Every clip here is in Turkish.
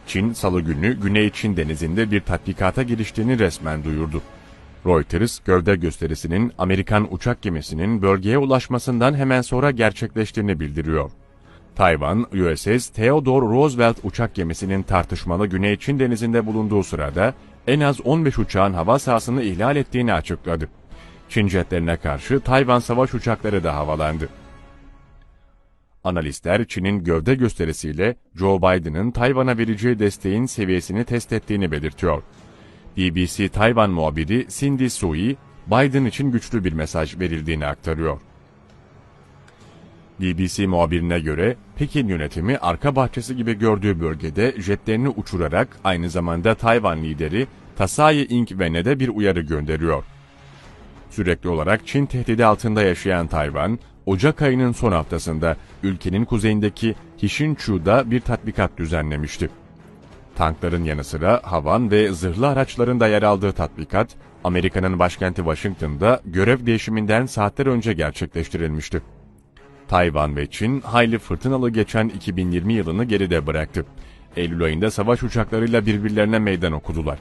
Çin, Salı günü Güney Çin Denizi'nde bir tatbikata giriştiğini resmen duyurdu. Reuters, gövde gösterisinin Amerikan uçak gemisinin bölgeye ulaşmasından hemen sonra gerçekleştiğini bildiriyor. Tayvan, USS Theodore Roosevelt uçak gemisinin tartışmalı Güney Çin Denizi'nde bulunduğu sırada en az 15 uçağın hava sahasını ihlal ettiğini açıkladı. Çin jetlerine karşı Tayvan savaş uçakları da havalandı. Analistler, Çin'in gövde gösterisiyle Joe Biden'ın Tayvan'a vereceği desteğin seviyesini test ettiğini belirtiyor. BBC Tayvan muhabiri Cindy Sui, Biden için güçlü bir mesaj verildiğini aktarıyor. BBC muhabirine göre, Pekin yönetimi arka bahçesi gibi gördüğü bölgede jetlerini uçurarak aynı zamanda Tayvan lideri Tsai Ing-wen'e de bir uyarı gönderiyor. Sürekli olarak Çin tehdidi altında yaşayan Tayvan, Ocak ayının son haftasında ülkenin kuzeyindeki Hsinchu'da bir tatbikat düzenlemişti. Tankların yanı sıra havan ve zırhlı araçların da yer aldığı tatbikat, Amerika'nın başkenti Washington'da görev değişiminden saatler önce gerçekleştirilmişti. Tayvan ve Çin, hayli fırtınalı geçen 2020 yılını geride bıraktı. Eylül ayında savaş uçaklarıyla birbirlerine meydan okudular.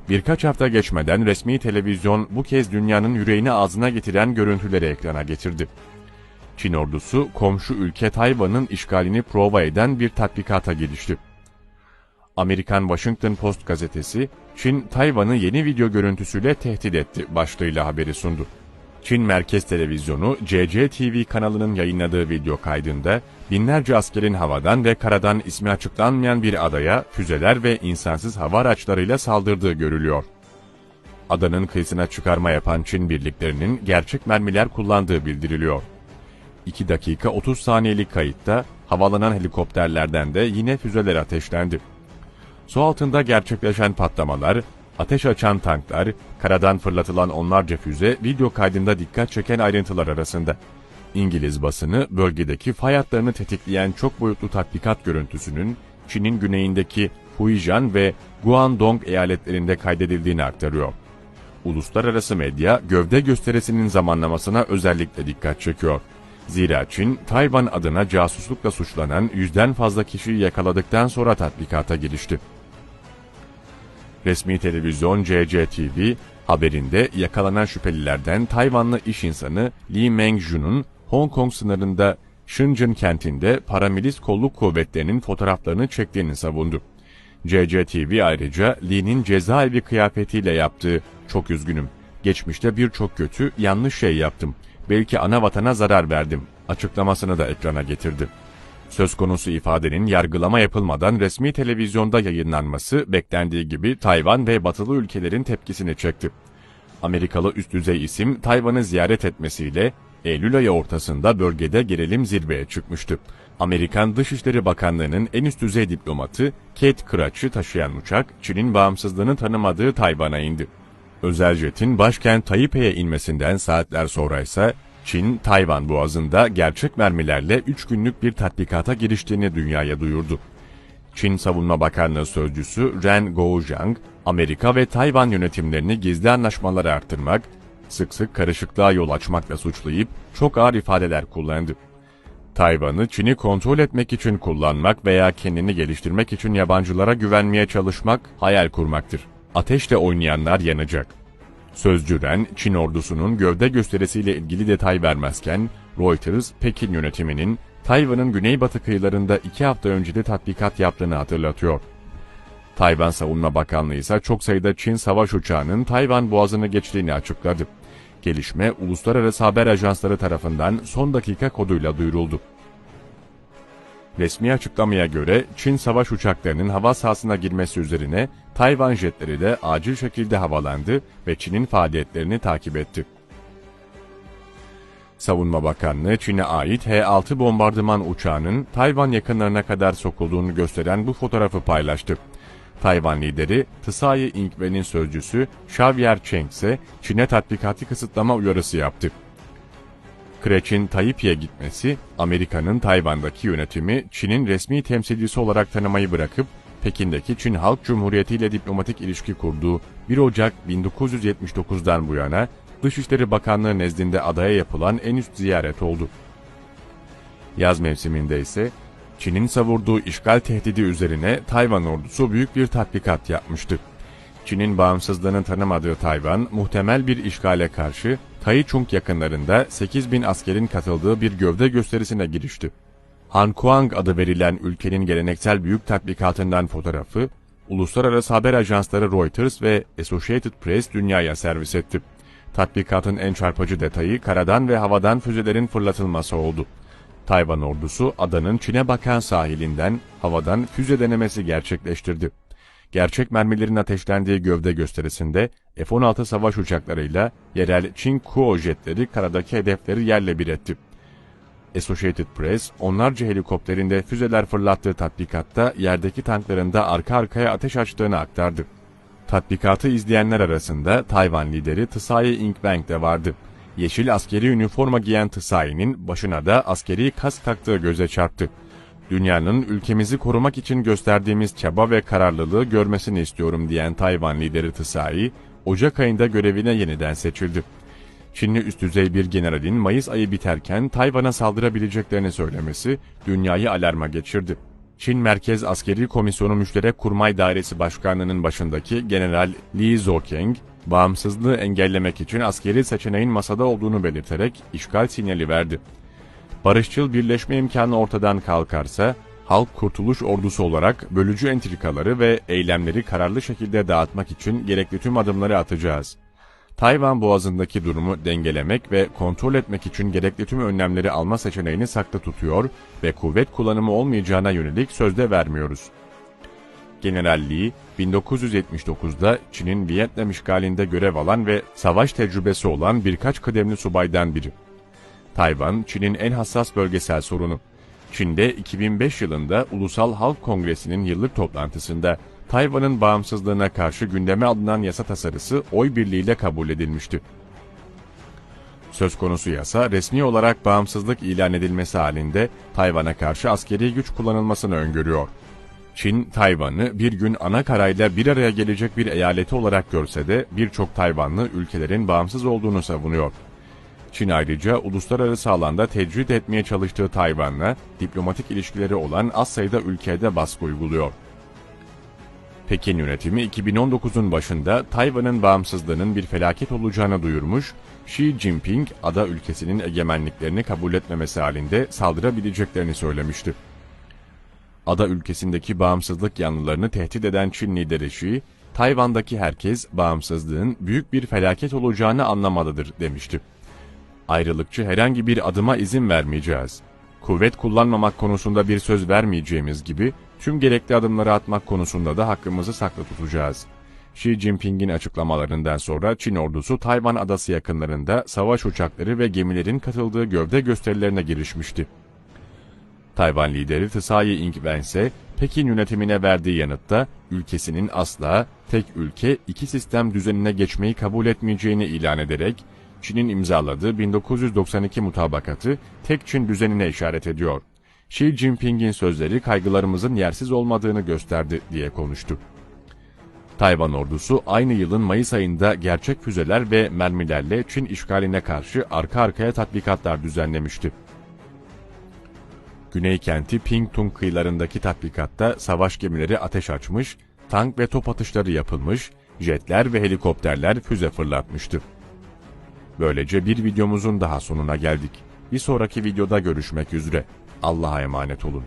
Birkaç hafta geçmeden resmi televizyon bu kez dünyanın yüreğini ağzına getiren görüntüleri ekrana getirdi. Çin ordusu, komşu ülke Tayvan'ın işgalini prova eden bir tatbikata girişti. Amerikan Washington Post gazetesi, Çin, Tayvan'ı yeni video görüntüsüyle tehdit etti başlığıyla haberi sundu. Çin Merkez Televizyonu, CCTV kanalının yayınladığı video kaydında, binlerce askerin havadan ve karadan ismi açıklanmayan bir adaya füzeler ve insansız hava araçlarıyla saldırdığı görülüyor. Adanın kıyısına çıkarma yapan Çin birliklerinin gerçek mermiler kullandığı bildiriliyor. 2 dakika 30 saniyelik kayıtta havalanan helikopterlerden de yine füzeler ateşlendi. Su altında gerçekleşen patlamalar, ateş açan tanklar, karadan fırlatılan onlarca füze video kaydında dikkat çeken ayrıntılar arasında. İngiliz basını bölgedeki fay hatlarını tetikleyen çok boyutlu tatbikat görüntüsünün Çin'in güneyindeki Fujian ve Guangdong eyaletlerinde kaydedildiğini aktarıyor. Uluslararası medya gövde gösterisinin zamanlamasına özellikle dikkat çekiyor. Zira Çin, Tayvan adına casuslukla suçlanan 100'den fazla kişiyi yakaladıktan sonra tatbikata girişti. Resmi televizyon CCTV, haberinde yakalanan şüphelilerden Tayvanlı iş insanı Li Mengju'nun Hong Kong sınırında Shenzhen kentinde paramilis kolluk kuvvetlerinin fotoğraflarını çektiğini savundu. CCTV ayrıca Li'nin cezaevi kıyafetiyle yaptığı "Çok üzgünüm, geçmişte birçok kötü, yanlış şey yaptım, belki ana vatana zarar verdim" açıklamasını da ekrana getirdi. Söz konusu ifadenin yargılama yapılmadan resmi televizyonda yayınlanması beklendiği gibi Tayvan ve batılı ülkelerin tepkisini çekti. Amerikalı üst düzey isim Tayvan'ı ziyaret etmesiyle Eylül ayı ortasında bölgede gerilim zirveye çıkmıştı. Amerikan Dışişleri Bakanlığı'nın en üst düzey diplomatı Kate Krach'ı taşıyan uçak Çin'in bağımsızlığını tanımadığı Tayvan'a indi. Özel jetin başkent Taipei'ye inmesinden saatler sonra ise Çin, Tayvan boğazında gerçek mermilerle 3 günlük bir tatbikata giriştiğini dünyaya duyurdu. Çin Savunma Bakanlığı Sözcüsü Ren Guojiang, Amerika ve Tayvan yönetimlerini gizli anlaşmaları arttırmak, sık sık karışıklığa yol açmakla suçlayıp çok ağır ifadeler kullandı. Tayvan'ı Çin'i kontrol etmek için kullanmak veya kendini geliştirmek için yabancılara güvenmeye çalışmak hayal kurmaktır. Ateşle oynayanlar yanacak. Sözcü Ren, Çin ordusunun gövde gösterisiyle ilgili detay vermezken, Reuters, Pekin yönetiminin Tayvan'ın güneybatı kıyılarında 2 hafta önce de tatbikat yaptığını hatırlatıyor. Tayvan Savunma Bakanlığı ise çok sayıda Çin savaş uçağının Tayvan boğazını geçtiğini açıkladı. Gelişme, uluslararası haber ajansları tarafından son dakika koduyla duyuruldu. Resmi açıklamaya göre Çin savaş uçaklarının hava sahasına girmesi üzerine Tayvan jetleri de acil şekilde havalandı ve Çin'in faaliyetlerini takip etti. Savunma Bakanlığı, Çin'e ait H-6 bombardıman uçağının Tayvan yakınlarına kadar sokulduğunu gösteren bu fotoğrafı paylaştı. Tayvan lideri Tsai Ing-wen'in sözcüsü Xavier Cheng ise Çin'e tatbikatı kısıtlama uyarısı yaptı. Krach'in Taipei'ye gitmesi, Amerika'nın Tayvan'daki yönetimi Çin'in resmi temsilcisi olarak tanımayı bırakıp Pekin'deki Çin Halk Cumhuriyeti ile diplomatik ilişki kurduğu 1 Ocak 1979'dan bu yana Dışişleri Bakanlığı nezdinde adaya yapılan en üst ziyaret oldu. Yaz mevsiminde ise Çin'in savurduğu işgal tehdidi üzerine Tayvan ordusu büyük bir tatbikat yapmıştı. Çin'in bağımsızlığını tanımadığı Tayvan, muhtemel bir işgale karşı Taichung yakınlarında 8.000 askerin katıldığı bir gövde gösterisine girişti. Hankuang adı verilen ülkenin geleneksel büyük tatbikatından fotoğrafı, uluslararası haber ajansları Reuters ve Associated Press dünyaya servis etti. Tatbikatın en çarpıcı detayı karadan ve havadan füzelerin fırlatılması oldu. Tayvan ordusu adanın Çin'e bakan sahilinden havadan füze denemesi gerçekleştirdi. Gerçek mermilerin ateşlendiği gövde gösterisinde F-16 savaş uçaklarıyla yerel Çin Kuo jetleri karadaki hedefleri yerle bir etti. Associated Press, onlarca helikopterinde füzeler fırlattığı tatbikatta yerdeki tankların da arka arkaya ateş açtığını aktardı. Tatbikatı izleyenler arasında Tayvan lideri Tsai Ing-wen de vardı. Yeşil askeri üniforma giyen Tsai'nin başına da askeri kask taktığı göze çarptı. Dünyanın ülkemizi korumak için gösterdiğimiz çaba ve kararlılığı görmesini istiyorum diyen Tayvan lideri Tsai, Ocak ayında görevine yeniden seçildi. Çinli üst düzey bir generalin Mayıs ayı biterken Tayvan'a saldırabileceklerini söylemesi dünyayı alarma geçirdi. Çin Merkez Askeri Komisyonu Müşterek Kurmay Dairesi Başkanlığı'nın başındaki General Li Zokeng, bağımsızlığı engellemek için askeri seçeneğin masada olduğunu belirterek işgal sinyali verdi. Barışçıl birleşme imkanı ortadan kalkarsa, Halk Kurtuluş Ordusu olarak bölücü entrikaları ve eylemleri kararlı şekilde dağıtmak için gerekli tüm adımları atacağız. Tayvan Boğazı'ndaki durumu dengelemek ve kontrol etmek için gerekli tüm önlemleri alma seçeneğini saklı tutuyor ve kuvvet kullanımı olmayacağına yönelik sözde vermiyoruz. General Li, 1979'da Çin'in Vietnam işgalinde görev alan ve savaş tecrübesi olan birkaç kıdemli subaydan biri. Tayvan, Çin'in en hassas bölgesel sorunu. Çin'de 2005 yılında Ulusal Halk Kongresi'nin yıllık toplantısında Tayvan'ın bağımsızlığına karşı gündeme alınan yasa tasarısı oy birliğiyle kabul edilmişti. Söz konusu yasa resmi olarak bağımsızlık ilan edilmesi halinde Tayvan'a karşı askeri güç kullanılmasını öngörüyor. Çin, Tayvan'ı bir gün ana karayla bir araya gelecek bir eyaleti olarak görse de birçok Tayvanlı ülkelerin bağımsız olduğunu savunuyor. Çin ayrıca uluslararası alanda tecrit etmeye çalıştığı Tayvan'la diplomatik ilişkileri olan az sayıda ülkede baskı uyguluyor. Pekin yönetimi 2019'un başında Tayvan'ın bağımsızlığının bir felaket olacağını duyurmuş, Xi Jinping ada ülkesinin egemenliklerini kabul etmemesi halinde saldırabileceklerini söylemişti. Ada ülkesindeki bağımsızlık yanlılarını tehdit eden Çin lideri Xi, Tayvan'daki herkes bağımsızlığın büyük bir felaket olacağını anlamalıdır demişti. Ayrılıkçı herhangi bir adıma izin vermeyeceğiz. Kuvvet kullanmamak konusunda bir söz vermeyeceğimiz gibi tüm gerekli adımları atmak konusunda da hakkımızı saklı tutacağız. Xi Jinping'in açıklamalarından sonra Çin ordusu Tayvan adası yakınlarında savaş uçakları ve gemilerin katıldığı gövde gösterilerine girişmişti. Tayvan lideri Tsai Ing-wen ise Pekin yönetimine verdiği yanıtta ülkesinin asla tek ülke iki sistem düzenine geçmeyi kabul etmeyeceğini ilan ederek Çin'in imzaladığı 1992 mutabakatı tek Çin düzenine işaret ediyor. Xi Jinping'in sözleri kaygılarımızın yersiz olmadığını gösterdi diye konuştu. Tayvan ordusu aynı yılın Mayıs ayında gerçek füzeler ve mermilerle Çin işgaline karşı arka arkaya tatbikatlar düzenlemişti. Güney kenti Pingtung kıyılarındaki tatbikatta savaş gemileri ateş açmış, tank ve top atışları yapılmış, jetler ve helikopterler füze fırlatmıştı. Böylece bir videomuzun daha sonuna geldik. Bir sonraki videoda görüşmek üzere. Allah'a emanet olun.